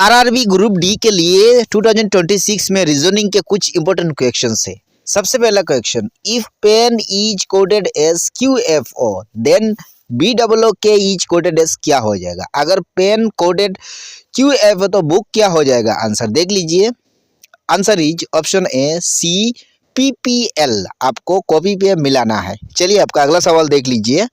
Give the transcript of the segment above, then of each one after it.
RRB group D के लिए 2026 में रीजनिंग के कुछ इंपॉर्टेंट क्वेश्चन है। सबसे पहला question, if pen is coded as QFO then BOOK is coded as क्या हो जाएगा। अगर पेन कोडेड QF है तो बुक क्या हो जाएगा। आंसर देख लीजिए। Answer is option A CPPL। आपको कॉपी पे मिलाना है। चलिए आपका अगला सवाल देख लीजिए।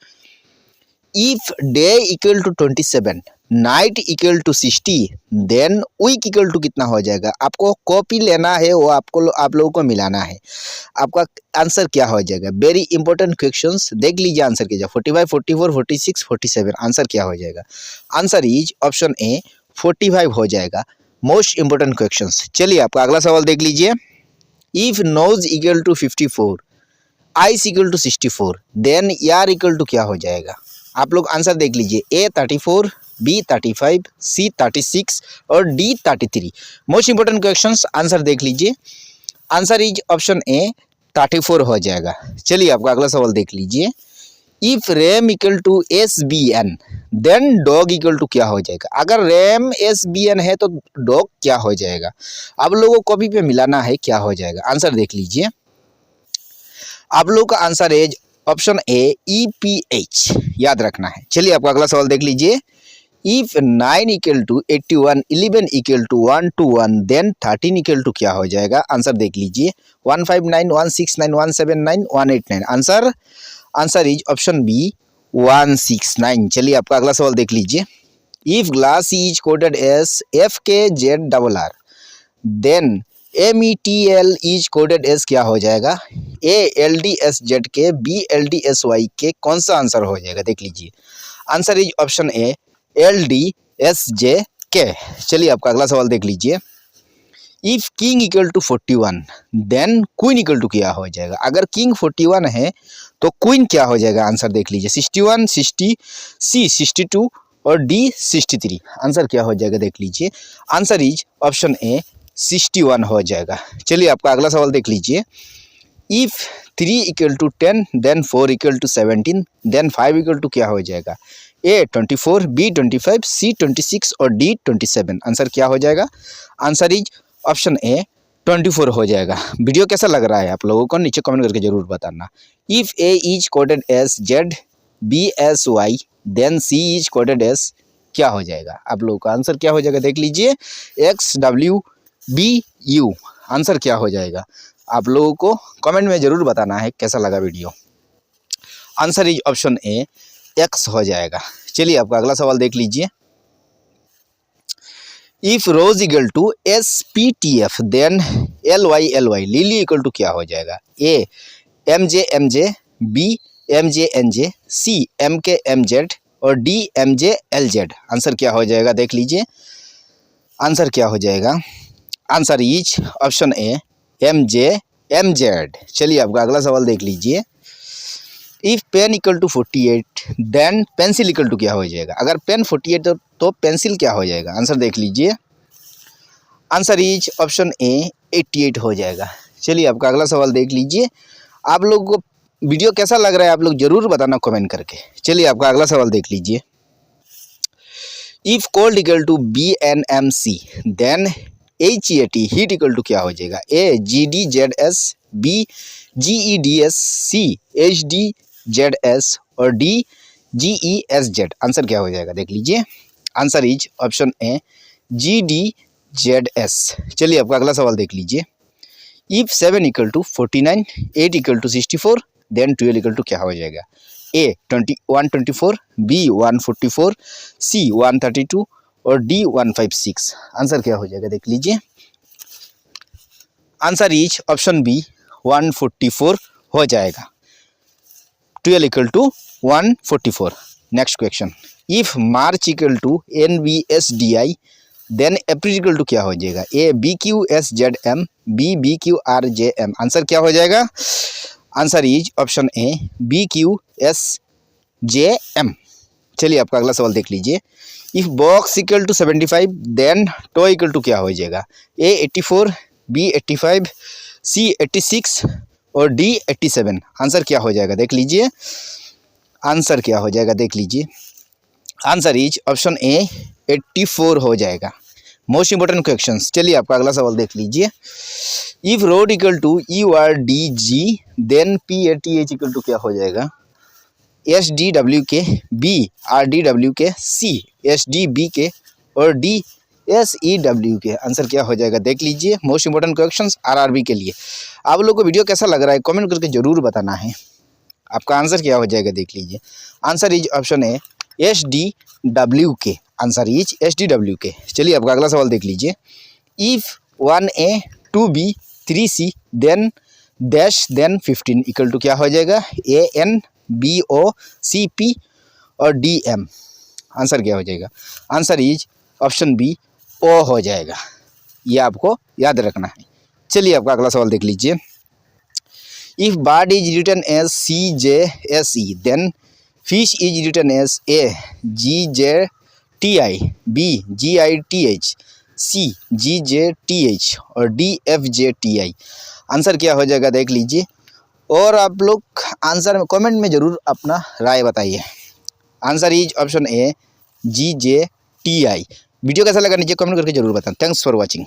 If day equal to 27 night equal to 60 then week equal to कितना हो जाएगा। आपको कॉपी लेना है, वो आप लोगों को मिलाना है। आपका आंसर क्या हो जाएगा। वेरी इंपॉर्टेंट क्वेश्चंस, देख लीजिए आंसर कीजिए। 45, 44, 46, 47 आंसर क्या हो जाएगा। आंसर इज ऑप्शन ए 45 हो जाएगा। Most important questions. चलिए आपका अगला सवाल देख लीजिए। If nose equal to 54 ice equal to 64 then ear equal to क्या हो जाएगा। आप लोग आंसर देख लीजिए। A 34, B 35, C 36 और D 33। Most important questions, answer देख लीजिए। आंसर इज ऑप्शन ए 34 हो जाएगा। चलिए आपका अगला सवाल देख लीजिए। If ram equal to SBN then dog equal to क्या हो जाएगा। अगर रैम SBN है तो डॉग क्या हो जाएगा। आप लोगों को कॉपी पे मिलाना है, क्या हो जाएगा। आंसर देख लीजिए। आप लोगों का आंसर है ऑप्शन ए EPH, याद रखना है। चलिए आपका अगला सवाल देख लीजिए। If 9 equal to 81 11 equal to 121 then 13 equal to क्या हो जाएगा। आंसर देख लीजिए। 159 169 179 189 आंसर इज ऑप्शन बी 169। चलिए आपका अगला सवाल देख लीजिए। If glass is coded as FKZRR then METL is coded as क्या हो जाएगा। ALDSZK BLDSYK कौन सा आंसर हो जाएगा, देख लीजिए। Answer is option A LDSJK। चलिए आपका अगला सवाल देख लीजिए। If king equal to 41 then queen equal to क्या हो जाएगा। अगर किंग 41 है तो क्वीन क्या हो जाएगा। आंसर देख लीजिए। 61 60 C 62 और D 63 आंसर क्या हो जाएगा, देख लीजिए। आंसर इज ऑप्शन ए 61 हो जाएगा। चलिए आपका अगला सवाल देख लीजिए। If 3 equal to 10 then 4 equal to 17 then 5 equal to क्या हो जाएगा। A 24 B 25 C 26 और D 27 आंसर क्या हो जाएगा। आंसर इज ऑप्शन ए 24 हो जाएगा। वीडियो कैसा लग रहा है आप लोगों को नीचे कमेंट करके जरूर बताना। If A is coded as ZBSY then C is coded as क्या हो जाएगा। आप लोगों का आंसर क्या हो जाएगा, देख लीजिए। XWBU आंसर क्या हो जाएगा। आप लोगों को कमेंट में जरूर बताना है कैसा लगा video. Answer is option A X हो जाएगा। चलिए आपका अगला सवाल देख लीजिए। If rose equal to SPTF then LY lily equal to क्या हो जाएगा। A MJ B MJ C MK और D MJ आंसर क्या हो जाएगा, देख लीजिए। आंसर क्या हो जाएगा। Answer is option A MJ। चलिए आपका अगला सवाल देख लीजिए। If pen equal to 48 then pencil equal to क्या हो जाएगा। अगर पेन 48 तो पेंसिल क्या हो जाएगा। आंसर देख लीजिए। आंसर इज ऑप्शन ए 88 हो जाएगा। चलिए आपका अगला सवाल देख लीजिए। आप लोगों को वीडियो कैसा लग रहा है आप लोग जरूर बताना कमेंट करके। चलिए आपका अगला सवाल देख लीजिए। If cold equal to BNMC then HEAT heat equal to क्या हो जाएगा। A GDZS B GEDS C HDZS और D GESZ आंसर क्या हो जाएगा, देख लीजिए। Answer is option A GDZS। चलिए आपका अगला सवाल देख लीजिए। If 7 equal to 49 8 equal to 64 then 12 equal to क्या हो जाएगा। A 124 B 144 C 132 और D 156 आंसर क्या हो जाएगा, देख लीजिए। आंसर इज ऑप्शन बी 144 हो जाएगा। 12 equal to 144। Next question. If March equal to NBSDI then April equal to क्या हो जाएगा। A BQSZM B BQRJM answer क्या हो जाएगा। Answer is option A BQSJM। चलिए आपका अगला सवाल देख लीजिए। If box equal to 75 then toy equal to क्या हो जाएगा। A 84 B 85 C 86 और D 87 आंसर क्या हो जाएगा, देख लीजिए। आंसर क्या हो जाएगा, देख लीजिए। आंसर इज ऑप्शन ए 84 हो जाएगा। Most important questions. चलिए आपका अगला सवाल देख लीजिए। If road equal to U R D G then P A T H equal to क्या हो जाएगा? S D W K, B R D W K, C S D B K और D S E W K. Answer क्या हो जाएगा देख लीजिए। Most important questions RRB के लिए। आप लोग को वीडियो कैसा लग रहा है कमेंट करके जरूर बताना है। आपका आंसर क्या हो जाएगा देख लीजिए। Answer is option A S D W K. Answer is S D W K. चलिए आपका अगला सवाल देख लीजिए। If 1A 2B 3C then dash then 15 equal to क्या हो जाएगा? AN BO CP और DM। आंसर क्या हो जाएगा? Answer is option B O हो जाएगा। ये आपको याद रखना है। चलिए आपका अगला सवाल देख लीजिए। If bird is written as CJSE then fish is written as A GJTI B GITH C GJTH और D FJTI। आंसर क्या हो जाएगा देख लीजिए। और आप लोग आंसर में कमेंट में ज़रूर अपना राय बताइए। Answer is option A GJTI। Video कैसा लगा नीचे कमेंट करके जरूर बताएं। Thanks for watching.